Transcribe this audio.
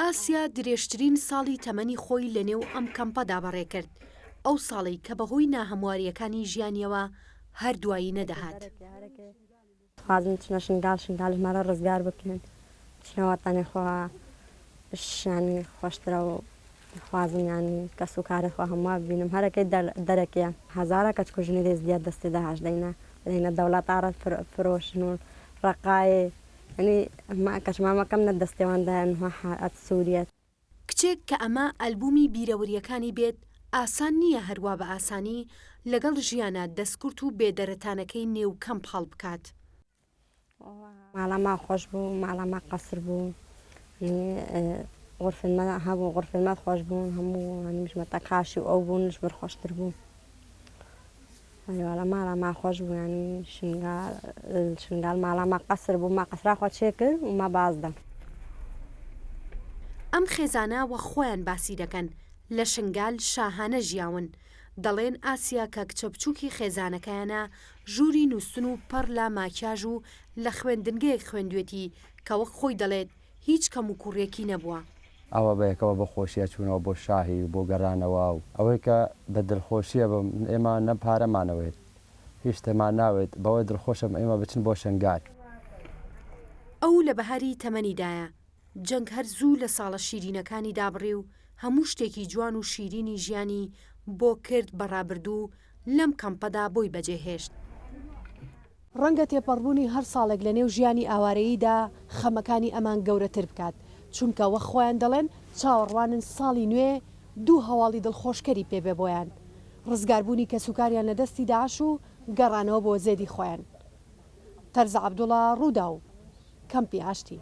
ئاسیا درێژترین ساڵی تەمەنی خۆی لەنێو ئەم کەمپەدا بەڕێ کرد، ئەو ساڵی کە بەهۆی ناهەمواریەکانی ژیانیەوە هەردوایی نەدەهات. خوازم چنە شنگال ژمارە ڕزگار بکەن چنەوەتانی خۆ شانی خۆشترە و خوازم ینی کەس و کاری خۆ هەموو ببینم هەرەکەی دەرەکەیە هەزارە کەچ کوژنی دەستیات دەستی داهاش دەینە دەوڵەتارە فرۆشن و ڕقایێ ینی کەچمامەکەم نە دەستێوەندایان ئەت سووریەت. کچێک کە ئەمە ئەلبومی بیرەوەریەکانی بێت ئاسان نییە هەروە بە ئاسانی لەگەڵ ژیانە دەستکورت و بێدەرەتانەکەی نێو کەمپ هەڵ بکات. ماڵەما خۆش بوو ماڵەما قەسر بوو غرفەمە هەبوو غرفەمەت خۆش بوون هەموو ژمەتە کاشی ئەو بوونش بەر خۆشتر بوو لە ماڵەما خۆش بوو ینی شنگال ماڵەما قەسر بوو ما قەسرا خۆ چێ کرد و ما بازدە. ئەم خێزانە وە خۆیان باسی دەکەن لە شنگال شاهانە ژیاون دەڵێن ئاسیا کە کچە بچووکی خێزانەکەیانە ژووری نووسن و پەر لە ماکیاژ و لە خوێندنگەیەک خوێندوێتی کە وەک خۆی دەڵێت هیچ کەم و کوڕێکی نەبووە. ئەوە بەیەکەوە بە خۆشیە چوونەوە بۆ شاهی بۆ گەڕانەوە و ئەوەی کە بە دڵخۆشیە بە ئێمە نەپارەمانەوێت هیچ شتێمان ناوێت بەوەی دڵخۆشم ئێمە بچن بۆ شنگال. ئەو لە بەهاری تەمەنیدایە جەنگ هەر زوو لە ساڵە شیرینەکانی دابڕێ و هەموو شتێکی جوان و شیرینی ژیانی بۆ کرد بەڕابردوو لەم کەمپەدا بۆی بەجێهێشت. ڕەنگە تێپەڕبوونی هەر ساڵێک لە نێو ژیانی ئاوارەییدا خەمەکانی ئەمان گەورەتر بکات چونکە وە خۆیان دەڵێن چاوەڕوانن ساڵی نوێ دوو هەواڵی دڵخۆشکەری پێبێ بۆیان ڕزگاربوونی کەسوکاریان لە دەستی داعش و گەڕانەوە بۆ زێدی خۆیان. تەرزە عەبدوڵڵا ڕوودا و کەمپی ئاشتی.